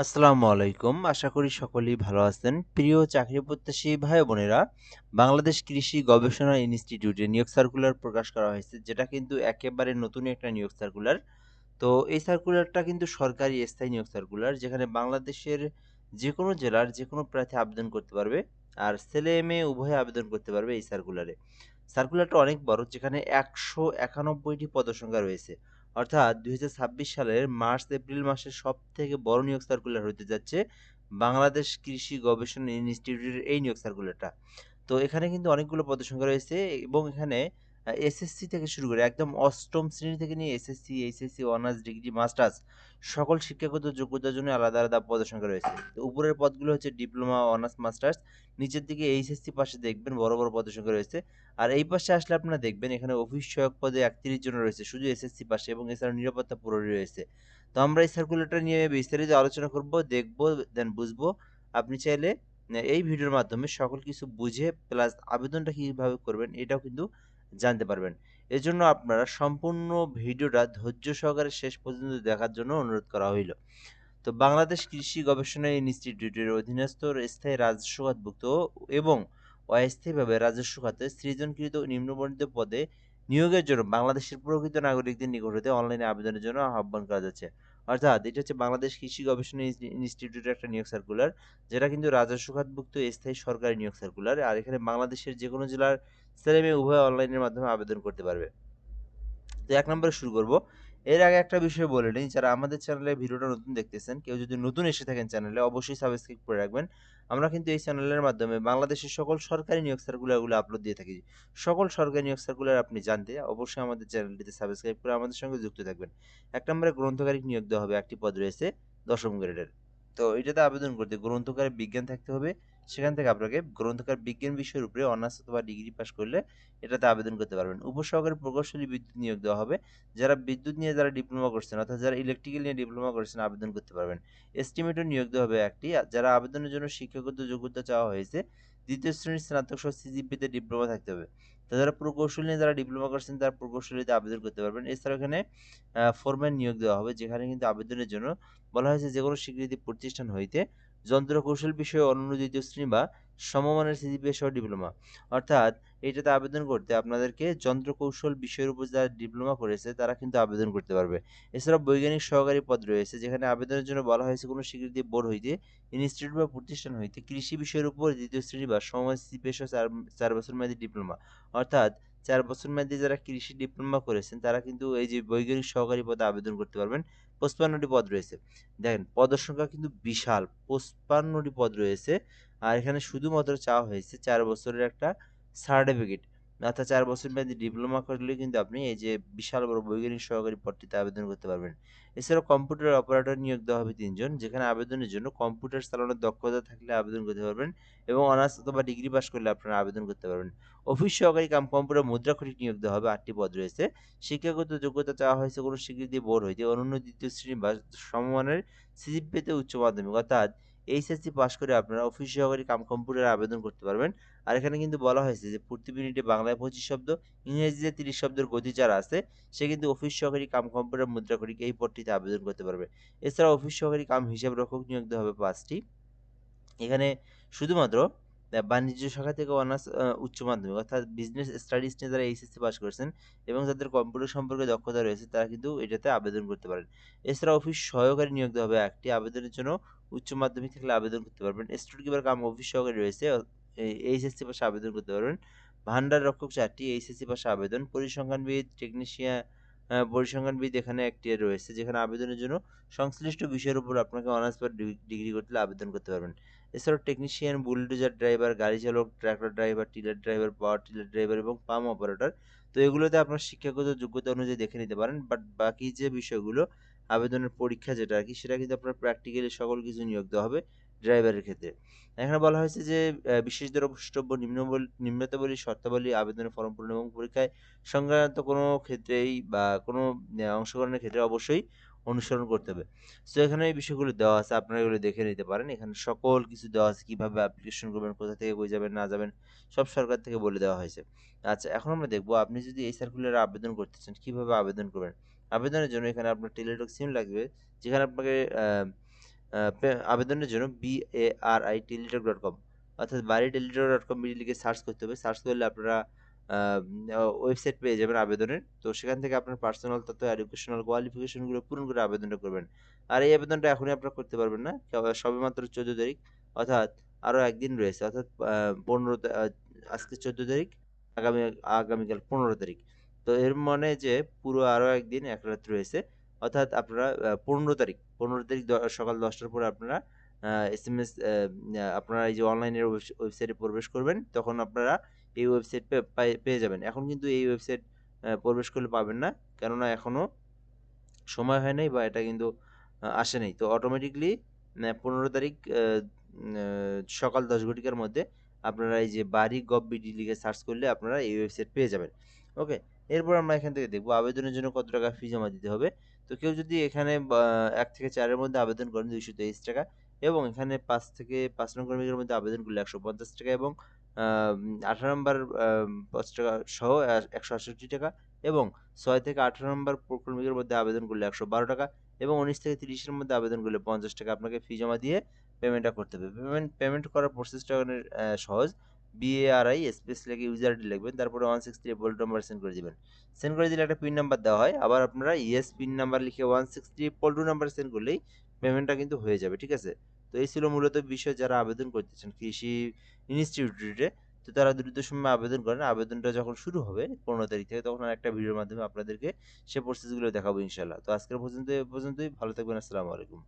আসসালামু আলাইকুম। আশা করি সকলেই ভালো আছেন। প্রিয় চাকরি প্রত্যাশী ভাই ও বোনেরা, বাংলাদেশ কৃষি গবেষণা ইনস্টিটিউটে নিয়োগ সার্কুলার প্রকাশ করা হয়েছে, যেটা কিন্তু একেবারে নতুন একটা নিয়োগ সার্কুলার। তো এই সার্কুলারটা কিন্তু সরকারি স্থায়ী নিয়োগ সার্কুলার, যেখানে বাংলাদেশের যেকোনো জেলার যেকোনো প্রার্থী আবেদন করতে পারবে। আর ছেলে-মেয়ে উভয়ে আবেদন করতে পারবে এই সার্কুলারে। সার্কুলারটা অনেক বড়, যেখানে ১৯১টি পদসংখ্যা রয়েছে। অর্থাৎ ২০২৬ সালের মার্চ-এপ্রিল মাসের সবথেকে বড় নিয়োগ সার্কুলার হতে যাচ্ছে বাংলাদেশ কৃষি গবেষণা ইনস্টিটিউটের এই নিয়োগ সার্কুলারটা। তো এখানে কিন্তু অনেকগুলো পদসংখ্যা রয়েছে এবং এখানে এসএসসি থেকে শুরু করে একদম ৮ম শ্রেণী থেকে নিয়ে SSC, HSC, honours, degree, masters সকল শিক্ষাগত যোগ্যতার জন্য আলাদা, আলাদা পদসংখ্যা রয়েছে। তো উপরের পদগুলো হচ্ছে ডিপ্লোমা, অনার্স, মাস্টার্স। নিচের দিকে এইচএসসি পাশে দেখবেন বড়, বড় পদসংখ্যা রয়েছে। আর এই পাশে আসলে আপনারা দেখবেন এখানে অফিস সহায়ক পদে ৩১ জন রয়েছে শুধু এসএসসি পাশে, এবং এছাড়াও নিরাপত্তা প্রহরী রয়েছে। তো আমরা এই সার্কুলারটা নিয়ে বিস্তারিত আলোচনা করব, দেখব, দেন বুঝবো। আপনি চাইলে এই ভিডিওর মাধ্যমে সকল কিছু বুঝে প্লাস আবেদনটা কিভাবে করবেন এটাও কিন্তু জানতে পারবেন। এজন্য আপনারা সম্পূর্ণ ভিডিওটা ধৈর্য সহকারে শেষ পর্যন্ত দেখার জন্য অনুরোধ করা হইল। তো বাংলাদেশ কৃষি গবেষণা ইনস্টিটিউটের অধীনস্থ স্থায়ী রাজস্ব খাতভুক্ত এবং অস্থায়ীভাবে রাজস্ব খাতে সৃজনকৃত নিম্নবর্ণিত পদে নিয়োগের জন্য বাংলাদেশের প্রকৃত নাগরিকদের নিকট হতে অনলাইনে আবেদনের জন্য আহ্বান করা যাচ্ছে। অর্থাৎ এটা হচ্ছে বাংলাদেশ কৃষি গবেষণা ইনস্টিটিউটের একটা নিয়োগ সার্কুলার, যেটা কিন্তু রাজস্ব খাতভুক্ত স্থায়ী সরকারি নিয়োগ সার্কুলার। আর এখানে বাংলাদেশের যে কোনো জেলার ছেলে মেয়ে উভয় অনলাইনের মাধ্যমে আবেদন করতে পারবে। তো ১ নম্বরে শুরু করব। এর আগে একটা বিষয় বলে নেই, যারা আমাদের চ্যানেলে ভিডিওটা নতুন দেখতেছেন, কেউ যদি নতুন এসে থাকেন চ্যানেলে অবশ্যই সাবস্ক্রাইব করে রাখবেন। আমরা কিন্তু এই চ্যানেলের মাধ্যমে বাংলাদেশের সকল সরকারি নিয়োগ সার্কুলারগুলো আপলোড দিয়ে থাকি। সকল সরকারি নিয়োগ সার্কুলার আপনি জানতে অবশ্যই আমাদের চ্যানেলটিতে সাবস্ক্রাইব করে আমাদের সঙ্গে যুক্ত থাকবেন। ১ নম্বরে গ্রন্থকারিক নিয়োগ দেওয়া হবে, একটি পদ রয়েছে ১ম গ্রেডের। তো এটাতে আবেদন করতে গ্রন্থকারে বিজ্ঞান থাকতে হবে। সেখান থেকে আপনাকে গ্রন্থকার বিজ্ঞান বিষয়ের উপরে অনার্স অথবা ডিগ্রি পাস করলে এটাতে আবেদন করতে পারবেন। উপসহকারী প্রকৌশলী বিদ্যুৎ নিয়োগ দেওয়া হবে। যারা বিদ্যুৎ নিয়ে যারা ডিপ্লোমা করছেন, অর্থাৎ যারা ইলেকট্রিক্যাল নিয়ে ডিপ্লোমা করছেন আবেদন করতে পারবেন। এস্টিমেটর নিয়োগ দেওয়া হবে একটি। আর যারা আবেদনের জন্য শিক্ষাগত যোগ্যতা চাওয়া হয়েছে, ২য় শ্রেণীর স্নাতক সহ সিজিপিতে ডিপ্লোমা থাকতে হবে। তো যারা প্রকৌশল নিয়ে যারা ডিপ্লোমা করছেন তারা প্রকৌশলীতে আবেদন করতে পারবেন। এছাড়াও এখানে ফোরম্যান নিয়োগ দেওয়া হবে, যেখানে কিন্তু আবেদনের জন্য বলা হয়েছে যেকোনো স্বীকৃতি প্রতিষ্ঠান হইতে যন্ত্রকৌশল বিষয়ে অনন্য ২য় শ্রেণী বা সমমানের সিজিপিএ সহ ডিপ্লোমা। অর্থাৎ এটাতে আবেদন করতে আপনাদেরকে যন্ত্রকৌশল বিষয়ের উপর যারা ডিপ্লোমা করেছে তারা কিন্তু আবেদন করতে পারবে। এছাড়াও বৈজ্ঞানিক সহকারী পদ রয়েছে, যেখানে আবেদনের জন্য বলা হয়েছে কোনো স্বীকৃতি বোর্ড হইতে, ইনস্টিটিউট বা প্রতিষ্ঠান হইতে কৃষি বিষয়ের উপর ২য় শ্রেণী বা সমমান সিজিপিএ সহ ৪ বছর মেয়াদী ডিপ্লোমা। অর্থাৎ ৪ বছর মেয়াদী যারা কৃষি ডিপ্লোমা করেছেন তারা কিন্তু এই যে বৈজ্ঞানিক সহকারী পদে আবেদন করতে পারবেন। ৫৫টি পদ রয়েছে। দেখেন পদের সংখ্যা কিন্তু বিশাল, ৫৫টি পদ রয়েছে। আর এখানে শুধুমাত্র চাওয়া হয়েছে ৪ বছরের একটা সার্টিফিকেট। অর্থাৎ ৪ বছর মেয়াদী ডিপ্লোমা করলে কিন্তু আপনি এই যে বিশাল বড় বৈজ্ঞানিক সহকারী পদটিতে আবেদন করতে পারবেন। এছাড়াও কম্পিউটার অপারেটর নিয়োগ দেওয়া হবে ৩ জন, যেখানে আবেদনের জন্য কম্পিউটার চালানোর দক্ষতা থাকলে আবেদন করতে পারবেন এবং অনার্স অথবা ডিগ্রি পাস করলে আপনারা আবেদন করতে পারবেন। অফিস সহকারী কাম কম্পিউটার মুদ্রাক্ষরিক নিয়োগ দেওয়া হবে, ৮টি পদ রয়েছে। শিক্ষাগত যোগ্যতা চাওয়া হয়েছে কোনো স্বীকৃতি বোর্ড হইতে অনন্য ২য় শ্রেণী বা সমমানের সিজিপিএতে উচ্চ মাধ্যমিক। অর্থাৎ এইচএসসি পাস করে আপনারা অফিস সহকারী কাম কম্পিউটারে আবেদন করতে পারবেন। আর এখানে কিন্তু বলা হয়েছে যে প্রতি মিনিটে বাংলায় ২৫ শব্দ, ইংরেজিতে ৩০ শব্দের গতি যার আছে সে কিন্তু অফিস সহকারী কাম কম্পিউটার মুদ্রাক্ষরিক এই পদটিতে আবেদন করতে পারবে। এছাড়া অফিস সহকারী কাম হিসাবরক্ষক নিয়োগ দেওয়া হবে ৫টি। এখানে শুধুমাত্র বাণিজ্য শাখা থেকে অনার্স উচ্চ মাধ্যমিক অর্থাৎ বিজনেস স্টাডিজ নিয়ে যারা এইচএসসি পাস করেছেন এবং যাদের কম্পিউটার সম্পর্কে দক্ষতা রয়েছে তারা কিন্তু এটাতে আবেদন করতে পারেন। এছাড়া অফিস সহকারী নিয়োগ দেওয়া হবে একটি। আবেদনের জন্য উচ্চ মাধ্যমিক থাকলে আবেদন করতে পারবেন। স্টুডেন্ট কিপার কাম অফিস সহকারী রয়েছে, এইচএসসি পাশে আবেদন করতে পারবেন। ভান্ডার রক্ষক ৪টি, এইচএসসি পাশে আবেদন। পরিসংখ্যানবিদ, টেকনিশিয়ান, পরিসংখ্যানবিদ এখানে একটি রয়েছে, যেখানে আবেদনের জন্য সংশ্লিষ্ট বিষয়ের উপর আপনাকে অনার্স বা ডিগ্রি করলে আবেদন করতে পারবেন। এছাড়াও টেকনিশিয়ান, বুলডোজার ড্রাইভার, গাড়ি চালক, tractor driver, tiller driver, power tiller driver এবং পাম্প অপারেটর। তো এগুলোতে আপনার শিক্ষাগত যোগ্যতা অনুযায়ী দেখে নিতে পারেন। বাট বাকি যে বিষয়গুলো আবেদনের পরীক্ষা যেটা আরকি সেটা কিন্তু আপনার প্র্যাকটিক্যালি সকল কিছু নিয়োগ দেওয়া হবে ড্রাইভারের ক্ষেত্রে। এখানে বলা হয়েছে যে বিশেষ দ্রষ্টব্য নিম্নতাবলী শর্তাবলী আবেদনের ফরম পূরণ এবং পরীক্ষায় সংক্রান্ত কোনো ক্ষেত্রেই বা কোনো অংশগ্রহণের ক্ষেত্রে অবশ্যই অনুসরণ করতে হবে। সো এখানে এই বিষয়গুলো দেওয়া আছে, আপনারা এগুলো দেখে নিতে পারেন। এখানে সকল কিছু দেওয়া আছে, কিভাবে অ্যাপ্লিকেশন করবেন, কোথা থেকে কই যাবেন না যাবেন সব সরকার থেকে বলে দেওয়া হয়েছে। আচ্ছা, এখন আমরা দেখব আপনি যদি এই সার্কুলারে আবেদন করতে চান কিভাবে আবেদন করবেন। আবেদনের জন্য এখানে আপনার টেলিটক সিম লাগবে, যেখানে আপনাকে আবেদনের জন্য BARI@teletalk.com অর্থাৎ bari@teletalk.com লিখে সার্চ করতে হবে। সার্চ করলে আপনারা ওয়েবসাইট পেয়ে যাবেন আবেদনের। তো সেখান থেকে আপনার পার্সোনাল তথ্য, এডুকেশনাল কোয়ালিফিকেশনগুলো পূরণ করে আবেদনটা করবেন। আর এই আবেদনটা এখনই আপনারা করতে পারবেন না। সবেমাত্র 14 তারিখ, অর্থাৎ আরো একদিন রয়েছে, অর্থাৎ 15 আজকে 14 তারিখ, আগামী আগামীকাল 15 তারিখ। তো এর মানে যে পুরো আরো একদিন এক রাত রয়েছে, অর্থাৎ আপনারা 15 তারিখ সকাল 10টার পরে আপনারা এসএমএস আপনারা এই যে অনলাইনের ওয়েবসাইটে প্রবেশ করবেন, তখন আপনারা এই ওয়েবসাইট পেয়ে যাবেন। এখন কিন্তু এই ওয়েবসাইট প্রবেশ করলে পাবেন না, কেননা এখনো সময় হয় নাই বা এটা কিন্তু আসে নাই। তো অটোমেটিকলি 15 তারিখ সকাল 10 ঘটিকার মধ্যে আপনারা এই যে bari.gov.bd লিখে সার্চ করলে আপনারা এই ওয়েবসাইট পেয়ে যাবেন। ওকে, এরপর আমরা এখান থেকে দেখবো আবেদনের জন্য কত টাকা ফি জমা দিতে হবে। তো কেউ যদি এখানে 1 থেকে 4 এর মধ্যে আবেদন করেন 223 টাকা, এবং এখানে 5 থেকে 5 নং কর্মীদের মধ্যে আবেদন করলে 150 টাকা, এবং 18 নম্বর 5 টাকা সহ 168 টাকা, এবং 6 থেকে 18 নম্বর প্রকর্মীদের মধ্যে আবেদন করলে 112 টাকা, এবং 19 থেকে 30 এর মধ্যে আবেদন করলে 50 টাকা আপনাকে ফি জমা দিয়ে পেমেন্টটা করতে হবে। পেমেন্ট করার প্রসেসটা অনেক সহজ। BARI স্পেস লিখে ইউজার আইডি লিখবেন, তারপরে 163 বোল্ড নাম্বার সেন্ড করে দিবেন। সেন্ড করে দিলে একটা পিন নাম্বার দেওয়া হয়, আবার আপনারা ইয়েস পিন নাম্বার লিখে 163 পোল 2 নাম্বার সেন্ড করলেই পেমেন্টটা কিন্তু হয়ে যাবে। ঠিক আছে? তো এই ছিল মূলত বিষয়। যারা আবেদন করতেছেন কৃষি ইনস্টিটিউটে, তো তারা দ্রুত সময়ে আবেদন করেন। আবেদনটা যখন শুরু হবে 15 তারিখ থেকে, তখন আর একটা ভিডিওর মাধ্যমে আপনাদেরকে সে প্রসেসগুলো দেখাবো ইনশাল্লাহ। তো আজকের পর্যন্তই। ভালো থাকবেন। আসসালামু আলাইকুম।